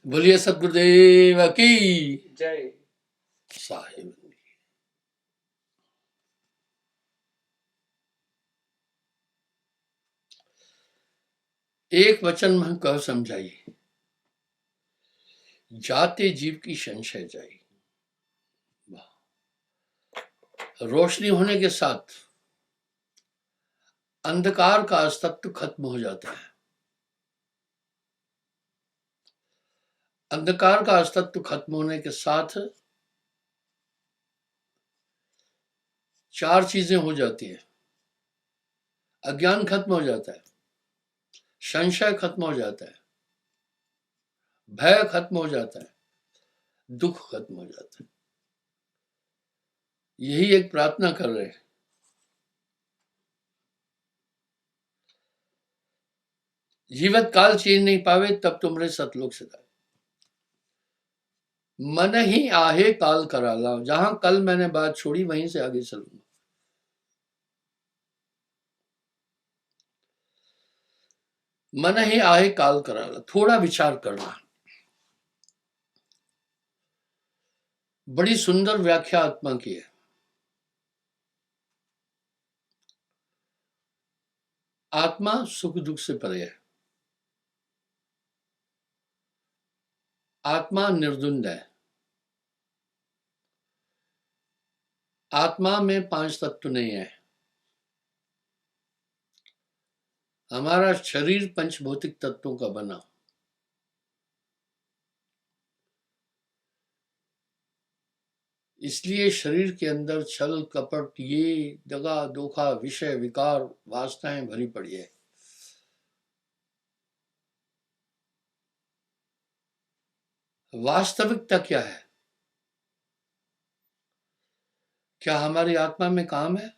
बोलिए सतगुरुदेव की जय। साहिब। एक वचन में कह समझाइए, जाते जीव की संशय जाई। रोशनी होने के साथ अंधकार का अस्तित्व खत्म हो जाता है। अंधकार का अस्तित्व खत्म होने के साथ चार चीजें हो जाती है। अज्ञान खत्म हो जाता है, संशय खत्म हो जाता है, भय खत्म हो जाता है, दुख खत्म हो जाता है। यही एक प्रार्थना कर रहे हैं। जीवत काल चीन नहीं पावे तब तुमरे सतलोक सिधाए। मन ही आहे काल कराला। जहां कल मैंने बात छोड़ी वहीं से आगे चलूंगा। मन ही आहे काल कराला। थोड़ा विचार करना। बड़ी सुंदर व्याख्या आत्मा की है। आत्मा सुख दुख से परे है। आत्मा निर्द्वंद है। आत्मा में पांच तत्व नहीं है। हमारा शरीर पंचभौतिक तत्वों का बना। इसलिए शरीर के अंदर छल कपट, ये दगा धोखा, विषय विकार, वासनाएं भरी पड़ी है। वास्तविकता क्या है? क्या हमारी आत्मा में काम है?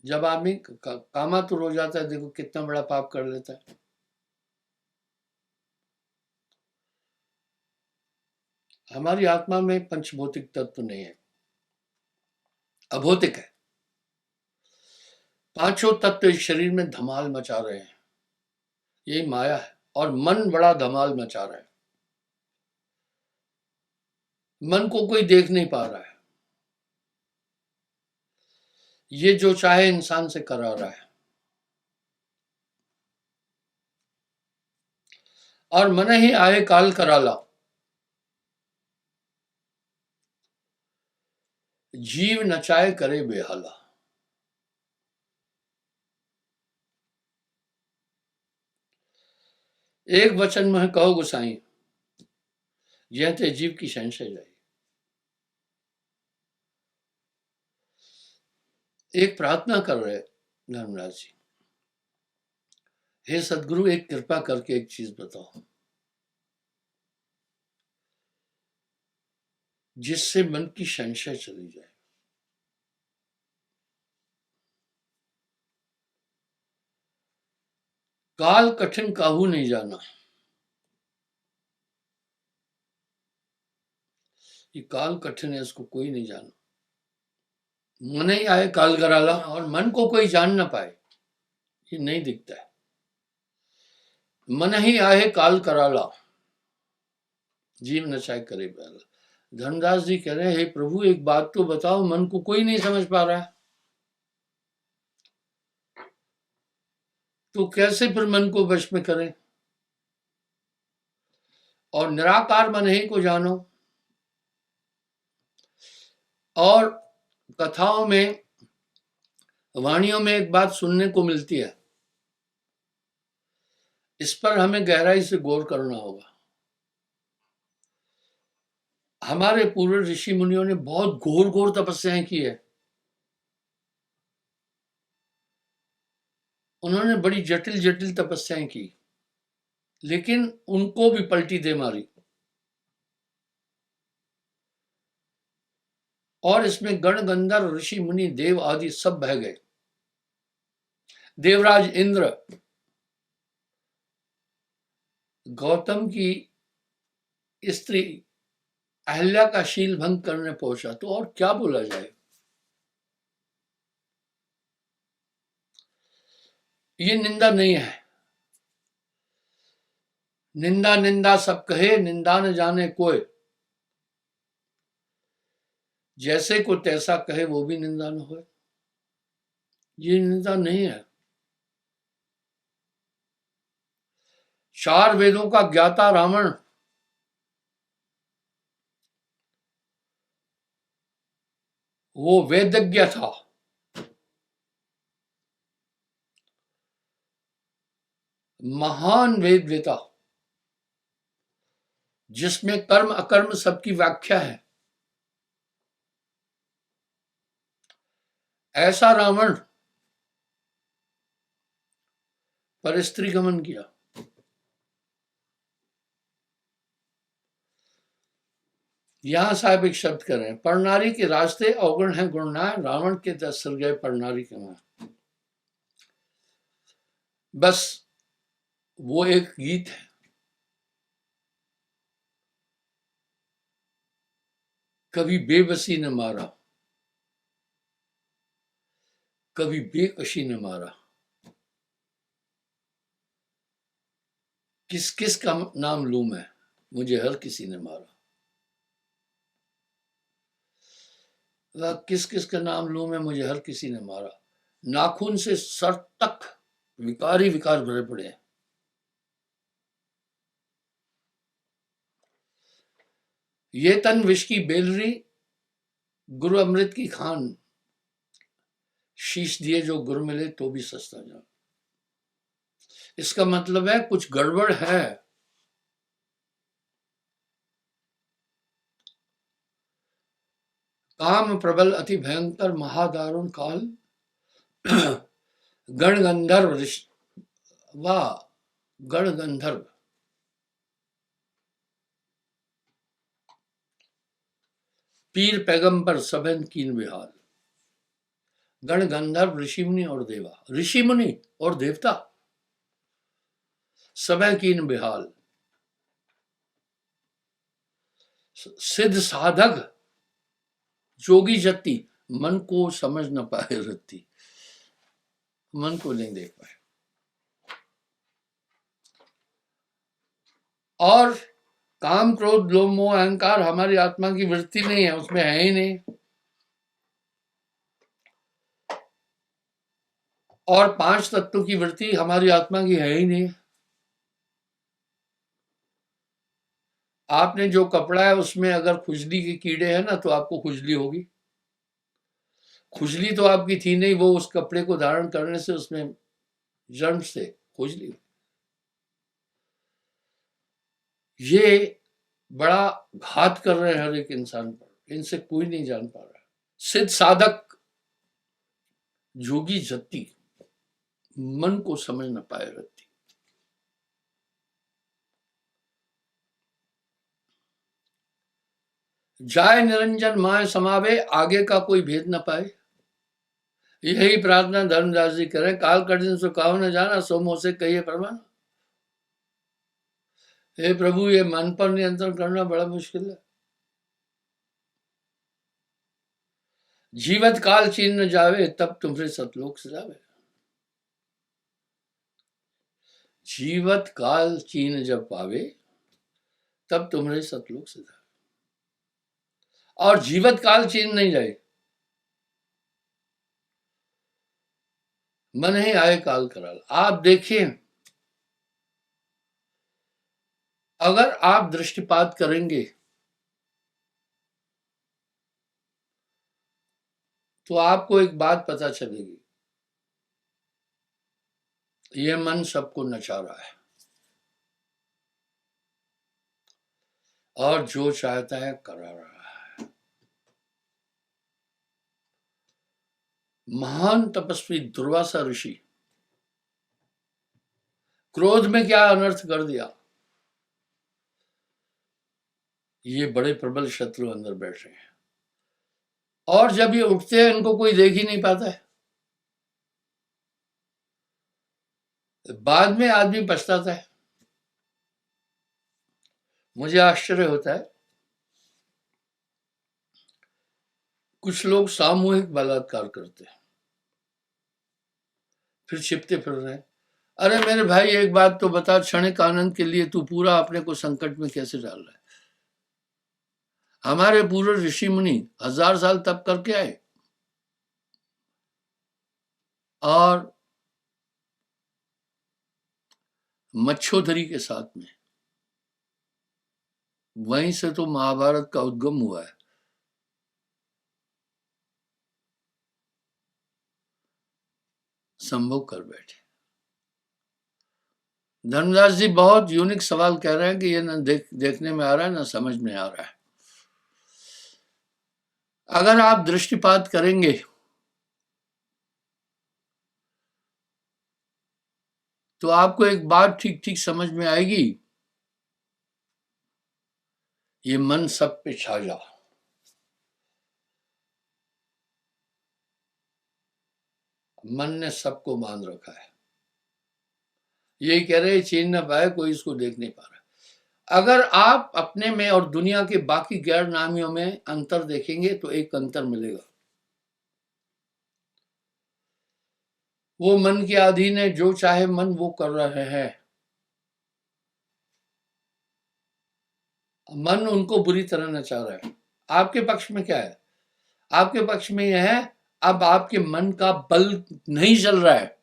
जब आदमी कामातुर हो जाता है, देखो कितना बड़ा पाप कर लेता है। हमारी आत्मा में पंचभौतिक तत्व नहीं है, अभौतिक है। पांचों तत्व इस शरीर में धमाल मचा रहे हैं। ये माया है और मन बड़ा धमाल मचा रहा है। मन को कोई देख नहीं पा रहा है। ये जो चाहे इंसान से करा रहा है। और मन ही आए काल कराला। जीव नचाए करे बेहाला। एक वचन में कहो गुसाई, यह ते जीव की संशय जाए। एक प्रार्थना कर रहे धर्मराज जी, हे सदगुरु, एक कृपा करके एक चीज बताओ जिससे मन की संशय चली जाए। काल कठिन काहू नहीं जाना। ये काल कठिन है, इसको कोई नहीं जाना। मन ही आए काल कराला, और मन को कोई जान ना पाए, ये नहीं दिखता है। मन ही आए काल कराला, जीव नचाए करे बेहाला। धर्मदास जी कह रहे हैं, हे प्रभु, एक बात तो बताओ, मन को कोई नहीं समझ पा रहा है, तो कैसे फिर मन को वश में करें? और निराकार मन ही को जानो। और कथाओं में, वाणियों में एक बात सुनने को मिलती है, इस पर हमें गहराई से गौर करना होगा। हमारे पूर्व ऋषि मुनियों ने बहुत घोर घोर तपस्याएं की है। उन्होंने बड़ी जटिल जटिल तपस्याएं की, लेकिन उनको भी पलटी दे मारी। और इसमें गण गंधर्व ऋषि मुनि देव आदि सब बह गए। देवराज इंद्र गौतम की स्त्री अहल्या का शील भंग करने पहुंचा, तो और क्या बोला जाए। ये निंदा नहीं है। निंदा निंदा सब कहे, निंदा न जाने कोई। जैसे को तैसा कहे, वो भी निंदा न हो। ये निंदा नहीं है। चार वेदों का ज्ञाता रावण, वो वेदज्ञ था। महान वेदवेता, जिसमें कर्म अकर्म सबकी व्याख्या है। ऐसा रावण पर स्त्री गमन किया। यहां साहब एक शब्द करें, पर नारी के रास्ते अवगुण है गुणनाय, रावण के 10 सिर गए पर नारी के मां। बस वो एक गीत है। कभी बेबसी ने मारा, कभी बेकशी ने मारा, किस किस का नाम लूं मैं, मुझे हर किसी ने मारा। वह किस किस का नाम लूं मैं, मुझे हर किसी ने मारा। नाखून से सर तक विकारी विकार भरे पड़े हैं। ये तन विष की बेलरी, गुरु अमृत की खान, शीश दिए जो गुरु मिले तो भी सस्ता जान। इसका मतलब है कुछ गड़बड़ है। काम प्रबल अति भयंकर महादारुण काल, गण गंधर्व व गण गंधर्व, पीर पैगंबर सबन कीन बिहार। गण गंधर्व ऋषि मुनि और देवा, ऋषि मुनि और देवता सबे कीन बिहाल। सिद्ध साधक जोगी जति, मन को समझ न पाए रत्ती, मन को नहीं देख पाए। और काम क्रोध लोभ मोह अहंकार हमारी आत्मा की वृत्ति नहीं है, उसमें है ही नहीं। और 5 तत्वों की वृत्ति हमारी आत्मा की है ही नहीं। आपने जो कपड़ा है उसमें अगर खुजली के कीड़े हैं ना, तो आपको खुजली होगी। खुजली तो आपकी थी नहीं, वो उस कपड़े को धारण करने से उसमें जन्म से खुजली। ये बड़ा घात कर रहे हैं हर एक इंसान पर, इनसे कोई नहीं जान पा रहा। सिद्ध साधक जोगी जति, मन को समझ न पाए रत्ती। जाय निरंजन माय समावे, आगे का कोई भेद न पाए। यही प्रार्थना धर्मदास जी करें, काल कठिन सुखाव न जाना, सो मोह से कहिए परमाना। हे प्रभु, ये मन पर नियंत्रण करना बड़ा मुश्किल है। जीवत काल चीन न जावे, तब तुमसे सतलोक सजावे। जीवत काल चीन जब पावे, तब तुम्हारे सतलोक सजावे। और जीवत काल चीन नहीं जाए, मन ही आए काल कराल। आप देखिए, अगर आप दृष्टिपात करेंगे तो आपको एक बात पता चलेगी, ये मन सबको नचा रहा है और जो चाहता है करा रहा है। महान तपस्वी दुर्वासा ऋषि क्रोध में क्या अनर्थ कर दिया। ये बड़े प्रबल शत्रु अंदर बैठ रहे हैं, और जब ये उठते हैं इनको कोई देख ही नहीं पाता है। बाद में आदमी पछताता है। मुझे आश्चर्य होता है, कुछ लोग सामूहिक बलात्कार करते हैं, फिर छिपते फिर रहे हैं। अरे मेरे भाई, एक बात तो बता, क्षणिक आनंद के लिए तू पूरा अपने को संकट में कैसे डाल रहा है? हमारे पूर्व ऋषि मुनि 1000 साल तप करके आए और मच्छोधरी के साथ में, वहीं से तो महाभारत का उद्गम हुआ है। संभव कर बैठे। धर्मदास जी बहुत यूनिक सवाल कह रहे हैं कि ये ना देखने में आ रहा है, ना समझ में आ रहा है। अगर आप दृष्टिपात करेंगे तो आपको एक बात ठीक ठीक समझ में आएगी, ये मन सब पे छा जा। मन ने सबको मान रखा है। यही कह रहे चीन न पाए, कोई इसको देख नहीं पा रहा। अगर आप अपने में और दुनिया के बाकी गैर नामियों में अंतर देखेंगे तो एक अंतर मिलेगा, वो मन के अधीन है, जो चाहे मन वो कर रहे हैं। मन उनको बुरी तरह नचा रहा है। आपके पक्ष में क्या है? आपके पक्ष में यह है, अब आपके मन का बल नहीं चल रहा है,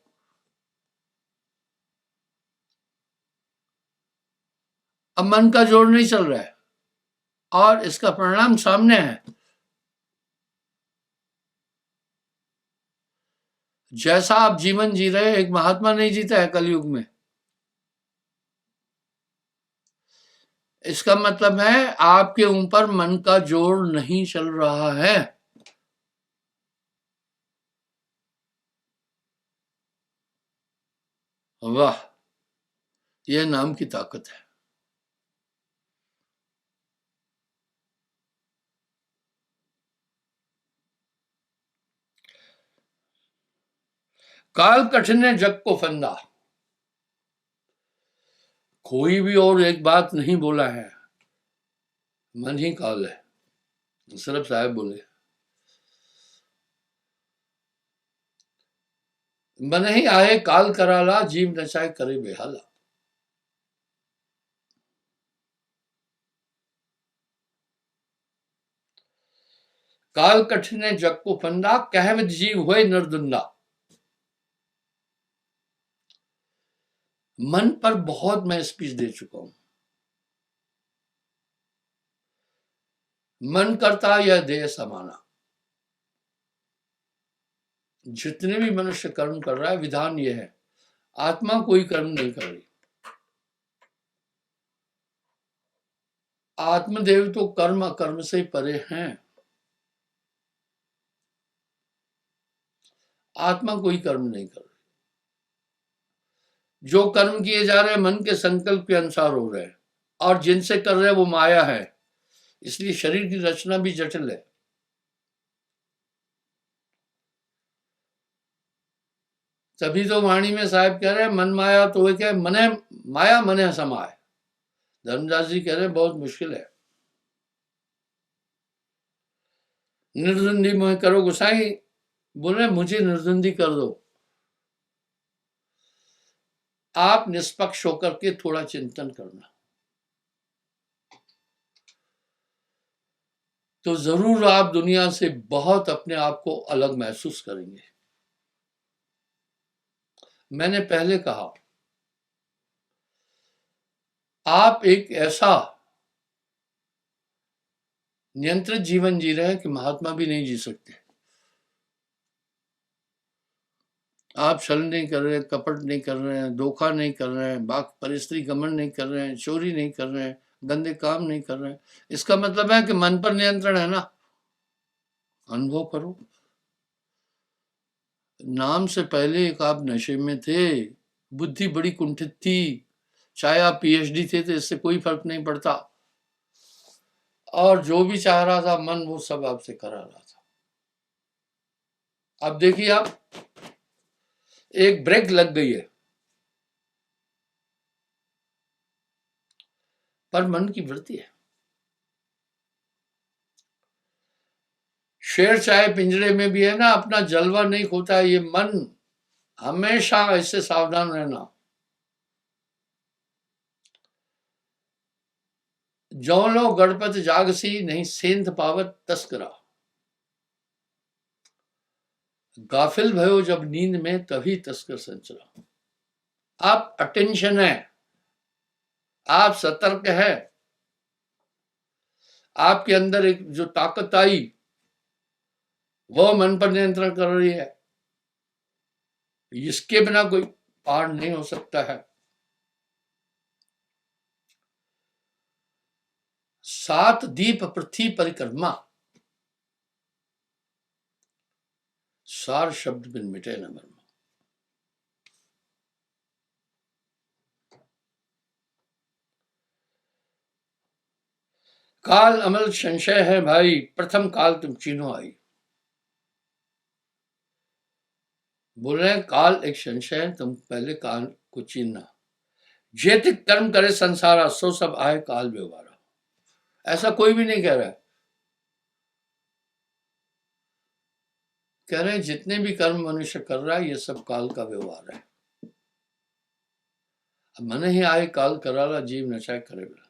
अब मन का जोर नहीं चल रहा है, और इसका परिणाम सामने है। जैसा आप जीवन जी रहे हैं, एक महात्मा नहीं जीता है कलयुग में। इसका मतलब है आपके ऊपर मन का जोर नहीं चल रहा है। वाह, यह नाम की ताकत है। काल कठिन ने जग को फंदा। कोई भी और एक बात नहीं बोला है, मन ही काल है। सरफ साहब बोले, मन ही आए काल कराला, जीव नचाए करे बेहाला। काल कठिन ने जग को फंदा, कहवत जीव हुए नरदुंदा। मन पर बहुत मैं स्पीच दे चुका हूं। मन करता यह देह समाना। जितने भी मनुष्य कर्म कर रहा है, विधान यह है, आत्मा कोई कर्म नहीं कर रही। आत्मदेव तो कर्म अकर्म से परे हैं। आत्मा कोई कर्म नहीं कर रही। जो कर्म किए जा रहे हैं मन के संकल्प के अनुसार हो रहे हैं, और जिनसे कर रहे हैं वो माया है। इसलिए शरीर की रचना भी जटिल है। तभी तो वाणी में साहब कह रहे हैं, मन माया तो वही क्या, मने माया मने समाय। धर्मदास जी कह रहे हैं बहुत मुश्किल है। निर्द्वंदी मोह करो, गोसाई बोले मुझे निर्द्वंदी कर दो। आप निष्पक्ष होकर के थोड़ा चिंतन करना, तो जरूर आप दुनिया से बहुत अपने आप को अलग महसूस करेंगे। मैंने पहले कहा, आप एक ऐसा नियंत्रित जीवन जी रहे हैं कि महात्मा भी नहीं जी सकते। आप छल नहीं कर रहे, कपट नहीं कर रहे हैं, धोखा नहीं कर रहे हैं, बाक परिस्त्री गमन नहीं कर रहे हैं, चोरी नहीं कर रहे हैं, गंदे काम नहीं कर रहे हैं। इसका मतलब है कि मन पर नियंत्रण है ना। अनुभव करो। नाम से पहले एक आप नशे में थे, बुद्धि बड़ी कुंठित थी, चाहे आप पीएचडी थे तो इससे कोई फर्क नहीं पड़ता, और जो भी चाह रहा था मन वो सब आपसे करा रहा था। अब देखिए, आप एक ब्रेक लग गई है, पर मन की वृत्ति है। शेर चाहे पिंजरे में भी है ना, अपना जलवा नहीं खोता है। ये मन हमेशा ऐसे सावधान रहना, जौलो गणपत जागसी नहीं सेंध पावत तस्करा। गाफिल भयो जब नींद में तभी तस्कर संचरा। आप अटेंशन है, आप सतर्क है, आपके अंदर एक जो ताकत आई वो मन पर नियंत्रण कर रही है, इसके बिना कोई पार नहीं हो सकता है। सात दीप पृथ्वी परिक्रमा, सार शब्द बिन मिटे न मर्म। काल अमल संशय है भाई, प्रथम काल तुम चीनो आई। बोल रहे हैं काल एक संशय है, तुम पहले काल को चीनना। जेतिक कर्म करे संसारा, सो सब आए काल व्यवहारा। ऐसा कोई भी नहीं कह रहा है, कह रहे हैं जितने भी कर्म मनुष्य कर रहा है ये सब काल का व्यवहार है। अब मन ही आए काल कराला, जीव नचाए करे बिना।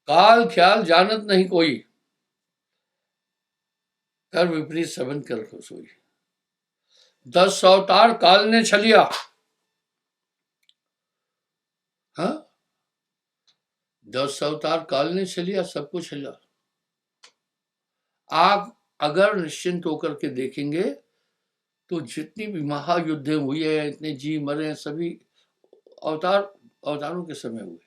काल ख्याल जानत नहीं कोई, कर विपरीत संबंध कर सोई। 10 अवतार काल ने छलिया। हाँ, 10 अवतार काल ने छलिया, सब कुछ छलिया। आप अगर निश्चिंत होकर के देखेंगे तो जितनी भी महायुद्ध हुई है, इतने जीव मरे हैं, सभी अवतारों के समय हुए।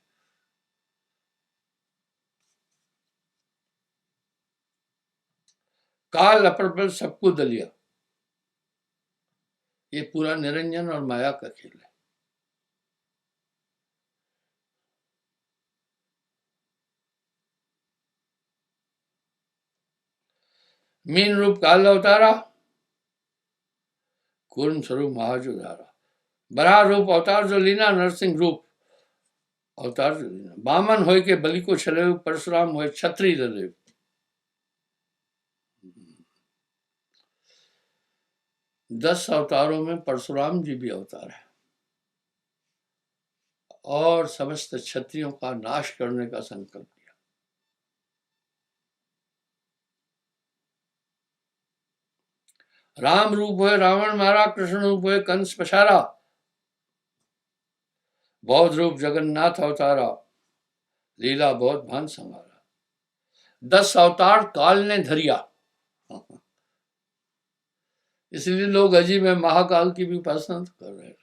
काल अप्रबल सबको दलिया, ये पूरा निरंजन और माया का खेल है। मीन रूप काल अवतारा, कूर्म स्वरूप महाजुधारा। बराह रूप अवतार जो लीना, नरसिंह रूप अवतार जो लीना। बामन होय के बलि को छले, परशुराम होय छत्री दले। 10 अवतारों में परशुराम जी भी अवतार है और समस्त क्षत्रियों का नाश करने का संकल्प किया। राम रूप हुए रावण मारा, कृष्ण रूप हुए कंस पछारा। बौद्ध रूप जगन्नाथ अवतारा, लीला बहुत भान संभारा। 10 अवतार काल ने धरिया। इसलिए लोग अजीब में महाकाल की भी उपासना कर रहे हैं।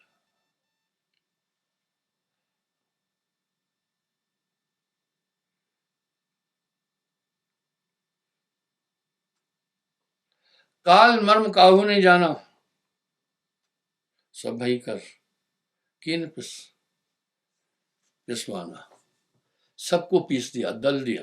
काल मर्म काहू नहीं जाना, सब भई कर कीन पिसवाना। सबको पीस दिया, दल दिया।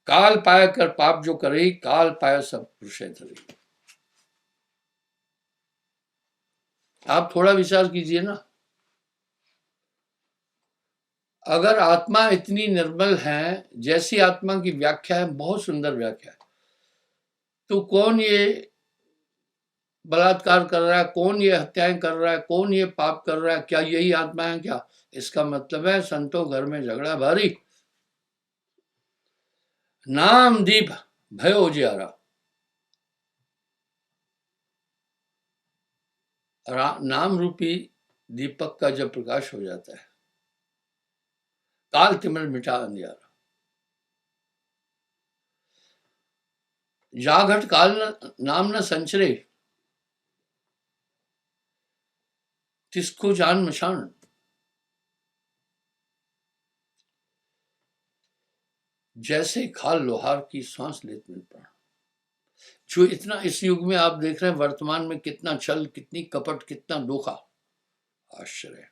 काल पाया कर पाप जो करे, काल पाया सब पुरुषे धरे। आप थोड़ा विचार कीजिए ना, अगर आत्मा इतनी निर्मल है, जैसी आत्मा की व्याख्या है, बहुत सुंदर व्याख्या है, तो कौन ये बलात्कार कर रहा है, कौन ये हत्याएं कर रहा है, कौन ये पाप कर रहा है? क्या यही आत्मा है क्या? इसका मतलब है संतों घर में झगड़ा भारी। नाम दीप भयो उजियारा, नाम रूपी दीपक का जब प्रकाश हो जाता है, काल तिमिर मिटा अंधियारा। जाघट काल नाम न संचरे, तिसको जान मशान। जैसे खाल लोहार की सांस लेते में प्राण। जो इतना इस युग में आप देख रहे हैं, वर्तमान में कितना छल, कितनी कपट, कितना धोखा, आश्चर्य।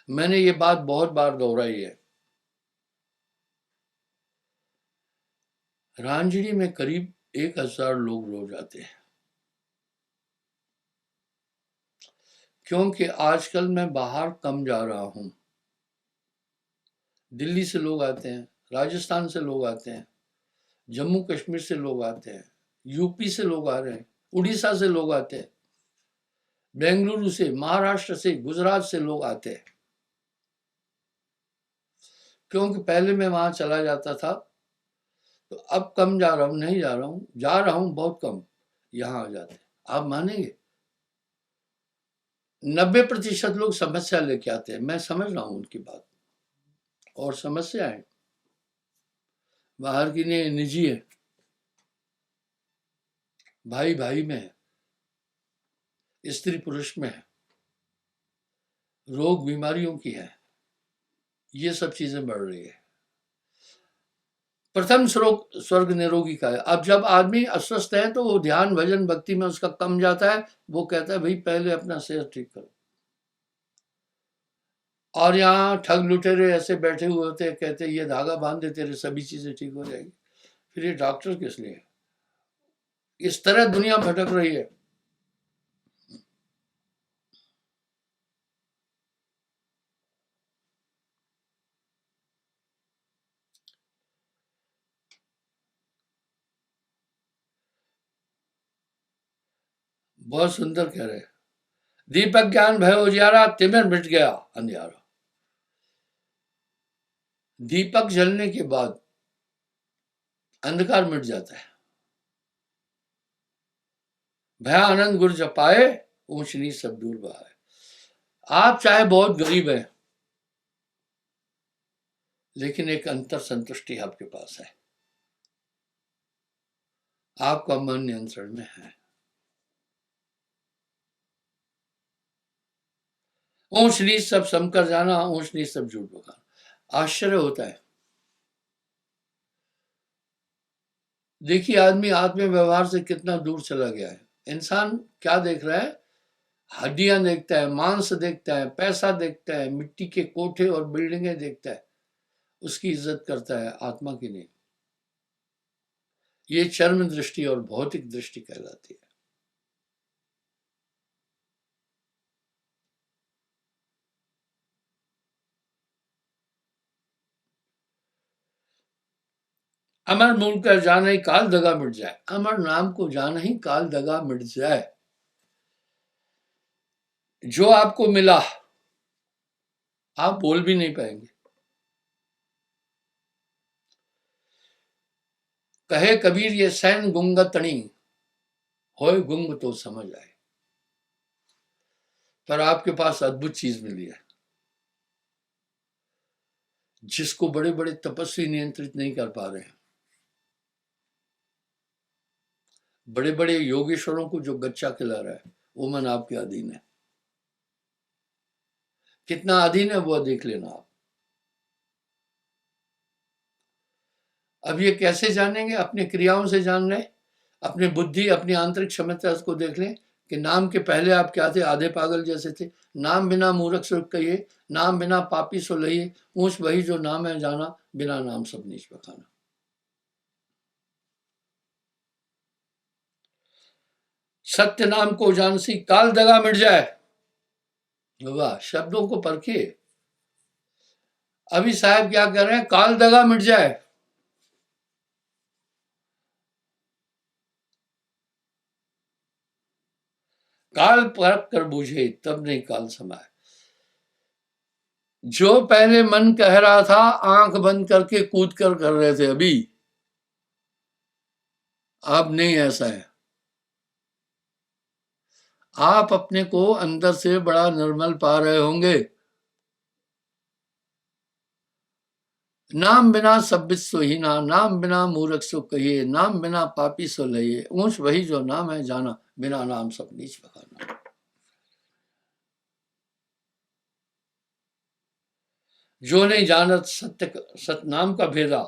मैंने ये बात बहुत बार दोहराई है। रांझणी में करीब 1000 लोग रोज आते हैं, क्योंकि आजकल मैं बाहर कम जा रहा हूं। दिल्ली से लोग आते हैं, राजस्थान से लोग आते हैं, जम्मू कश्मीर से लोग आते हैं, यूपी से लोग आ रहे हैं, उड़ीसा से लोग आते हैं, बेंगलुरु से, महाराष्ट्र से, गुजरात से लोग आते हैं। क्योंकि पहले मैं वहां चला जाता था, तो अब कम जा रहा हूं, नहीं जा रहा हूं, जा रहा हूं बहुत कम, यहां आ जाते हैं। आप मानेंगे 90% लोग समस्या लेके आते हैं। मैं समझ रहा हूं उनकी बात, और समस्याएं बाहर की नहीं, निजी है, भाई भाई में है, स्त्री पुरुष में है, रोग बीमारियों की है, ये सब चीजें बढ़ रही है। प्रथम स्वर्ग निरोगी का है। अब जब आदमी अस्वस्थ है तो वो ध्यान भजन भक्ति में उसका कम जाता है, वो कहता है भाई पहले अपना सेहत ठीक करो। और यहाँ ठग लुटेरे ऐसे बैठे हुए होते हैं, कहते हैं ये धागा बांध दे तेरे सभी चीजें ठीक हो जाएगी। फिर ये डॉक्टर किस लिए? इस तरह दुनिया भटक रही है। बहुत सुंदर कह रहे हैं, दीपक ज्ञान भय उजियारा, तिमिर मिट गया अंधियारा। दीपक जलने के बाद अंधकार मिट जाता है। भया आनंद गुर जपाए, ऊंच नीच सब दूर बहाए। आप चाहे बहुत गरीब हैं, लेकिन एक अंतर संतुष्टि आपके पास है, आपका मन नियंत्रण में है। ऊंच नीच सब समकर जाना, ऊंच नीच सब झूठ बकाना। आश्चर्य होता है। देखिए आदमी आत्म व्यवहार से कितना दूर चला गया है। इंसान क्या देख रहा है? हड्डियां देखता है, मांस देखता है, पैसा देखता है, मिट्टी के कोठे और बिल्डिंगें देखता है, उसकी इज्जत करता है, आत्मा की नहीं। ये चर्म दृष्टि और भौतिक दृष्टि कहलाती है। अमर मूल कर जाना ही काल दगा मिट जाए। अमर नाम को जाना ही काल दगा मिट जाए। जो आपको मिला आप बोल भी नहीं पाएंगे। कहे कबीर ये सैन गुंग तणी, होए गुंग तो समझ आए। पर आपके पास अद्भुत चीज मिली है, जिसको बड़े बड़े तपस्वी नियंत्रित नहीं कर पा रहे हैं। बड़े बड़े योगेश्वरों को जो गच्चा खिला रहा है, वो मन आपके अधीन है। कितना अधीन है वो देख लेना आप। अब ये कैसे जानेंगे? अपनी क्रियाओं से जान लें, अपनी बुद्धि, अपनी आंतरिक क्षमता को देख लें कि नाम के पहले आप क्या थे? आधे पागल जैसे थे। नाम बिना मूर्ख सो कहिए, नाम बिना पापी सो लहिए, ऊंच वही जो नाम है जाना, बिना नाम सब नीच बखाना। सत्य नाम को जानसी, काल दगा मिट जाए। वाह, शब्दों को परखिए। अभी साहब क्या कर रहे हैं? काल दगा मिट जाए। काल परख कर बूझे, तब नहीं काल समाए। जो पहले मन कह रहा था, आंख बंद करके कूद कर रहे थे, अभी अब नहीं ऐसा है। आप अपने को अंदर से बड़ा निर्मल पा रहे होंगे। नाम बिना सब्बित सोहीना, नाम बिना मूर्ख सो कहिए, नाम बिना पापी सो लहिए, ऊंच वही जो नाम है जाना, बिना नाम सब नीच बखाना। जो नहीं जानत सत्य सतनाम का भेदा,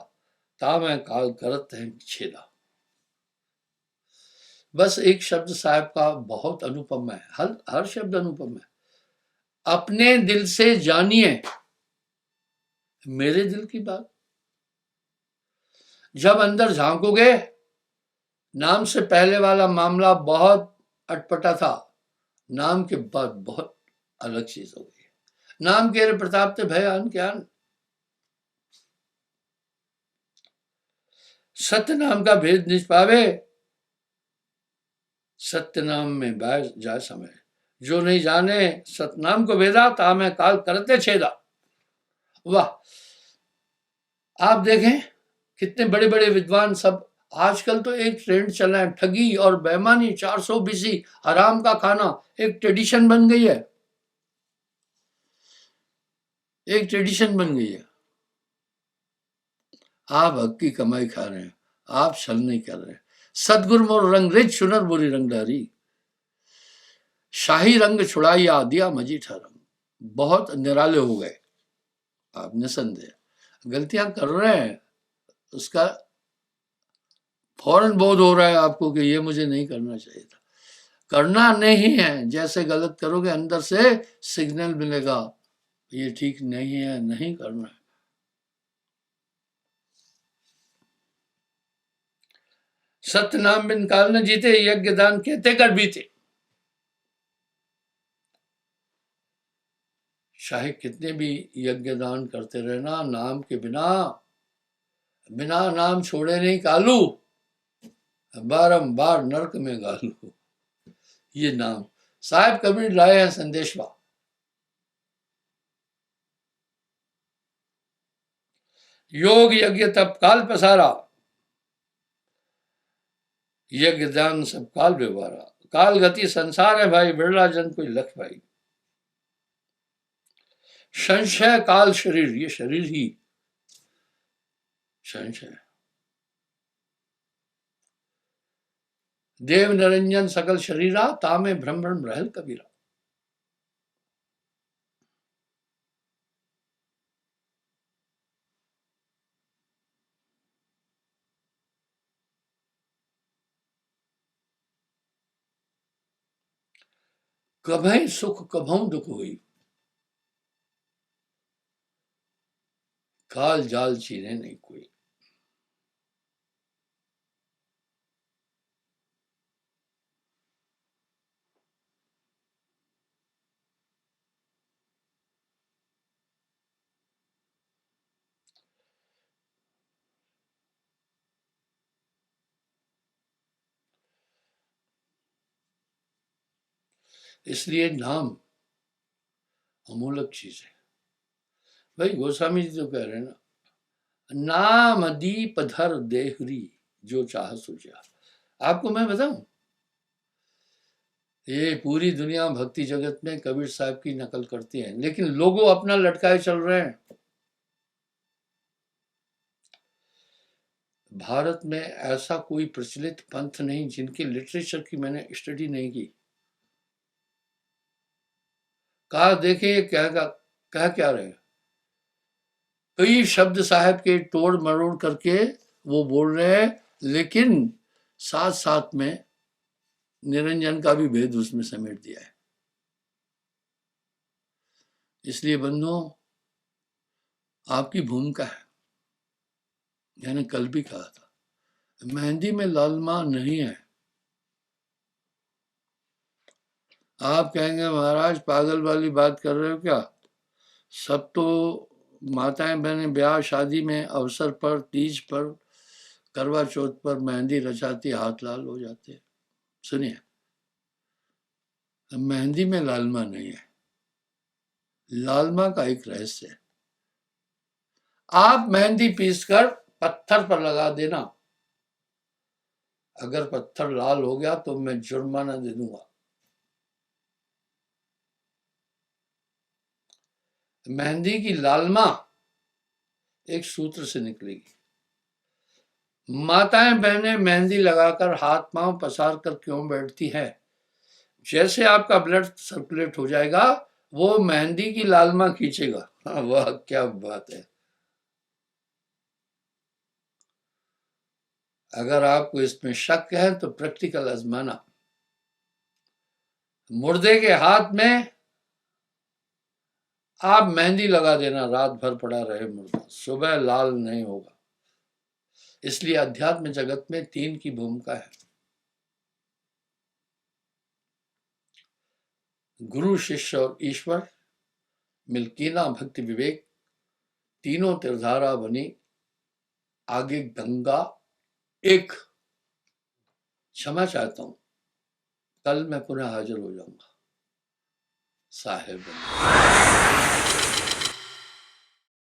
ता मैं काल करत है छेदा। बस एक शब्द साहब का बहुत अनुपम है, हर शब्द अनुपम है। अपने दिल से जानिए मेरे दिल की बात। जब अंदर झांकोगे, नाम से पहले वाला मामला बहुत अटपटा था, नाम के बाद बहुत अलग चीज हो गई। नाम के प्रताप ते भय अन ज्ञान। सत्य नाम का भेद निज पावे, सत्य नाम में बाय जा समय। जो नहीं जाने सतनाम को भेदा, तामे काल करते छेदा। वाह, आप देखें कितने बड़े बड़े विद्वान सब। आजकल तो एक ट्रेंड चला है, ठगी और बेईमानी, 420 हराम का खाना एक ट्रेडिशन बन गई है, एक ट्रेडिशन बन गई है। आप हक की कमाई खा रहे हैं, आप छल नहीं कर रहे हैं। सदगुरु मोर रंग रिच सुनर बुरी रंगदारी, शाही रंग छुड़ाइया दिया मजीठा रंग। बहुत निराले हो गए आप, निसंदेह गलतियां कर रहे हैं, उसका फौरन बोध हो रहा है आपको कि ये मुझे नहीं करना चाहिए था। करना नहीं है, जैसे गलत करोगे अंदर से सिग्नल मिलेगा ये ठीक नहीं है, नहीं करना है। सत्य नाम बिन काल न जीते, यज्ञ दान कहते कर बीते। चाहे कितने भी यज्ञ दान करते रहना, नाम के बिना, बिना नाम छोड़े नहीं कालू, बारंबार नरक में गालू। ये नाम साहिब कबीर लाए हैं संदेशवा। योग यज्ञ तप काल पसारा, यज्ञ दान सब काल व्यवहारा। काल गति संसार है भाई, बिरला जन कोई लख भाई। संशय काल शरीर, ये शरीर ही संशय। देव निरंजन सकल शरीरा, तामे भ्रमण रहल कबीरा। कभई सुख कभऊ दुख हुई, काल जाल चीरे नहीं कोई। इसलिए नाम अमूलक चीज है भाई। गोस्वामी जी तो कह रहे हैं ना, नाम दीप धर देहरी, जो चाह सुझा। आपको मैं बताऊं, ये पूरी दुनिया भक्ति जगत में कबीर साहब की नकल करती है, लेकिन लोगों अपना लटकाए चल रहे हैं। भारत में ऐसा कोई प्रचलित पंथ नहीं जिनके लिटरेचर की मैंने स्टडी नहीं की। कहा देखिए कह क्या रहे हैं, कई शब्द साहब के तोड़ मरोड़ करके वो बोल रहे हैं, लेकिन साथ साथ में निरंजन का भी भेद उसमें समेट दिया है। इसलिए बंधुओं, आपकी भूमिका है, मैंने कल भी कहा था, मेहंदी में लालमा नहीं है। आप कहेंगे महाराज पागल वाली बात कर रहे हो क्या? सब तो माताएं बहनें ब्याह शादी में अवसर पर, तीज पर, करवा चौथ पर मेहंदी रचाती, हाथ लाल हो जाते हैं। सुनिए, मेहंदी में लालमा नहीं है, लालमा का एक रहस्य है। आप मेहंदी पीसकर पत्थर पर लगा देना, अगर पत्थर लाल हो गया तो मैं जुर्माना दे दूंगा। मेहंदी की लालमा एक सूत्र से निकलेगी। माताएं बहनें मेहंदी लगाकर हाथ पांव पसार कर क्यों बैठती हैं? जैसे आपका ब्लड सर्कुलेट हो जाएगा, वो मेहंदी की लालमा खींचेगा। हाँ, वाह क्या बात है। अगर आपको इसमें शक है तो प्रैक्टिकल आजमाना। मुर्दे के हाथ में आप मेहंदी लगा देना, रात भर पड़ा रहे मुर्दा, सुबह लाल नहीं होगा। इसलिए अध्यात्म जगत में 3 की भूमिका है, गुरु शिष्य और ईश्वर। मिल्कीना भक्ति विवेक, तीनों त्रिधारा बनी, आगे गंगा एक क्षमा चाहता हूं, कल मैं पुनः हाजिर हो जाऊंगा साहिब।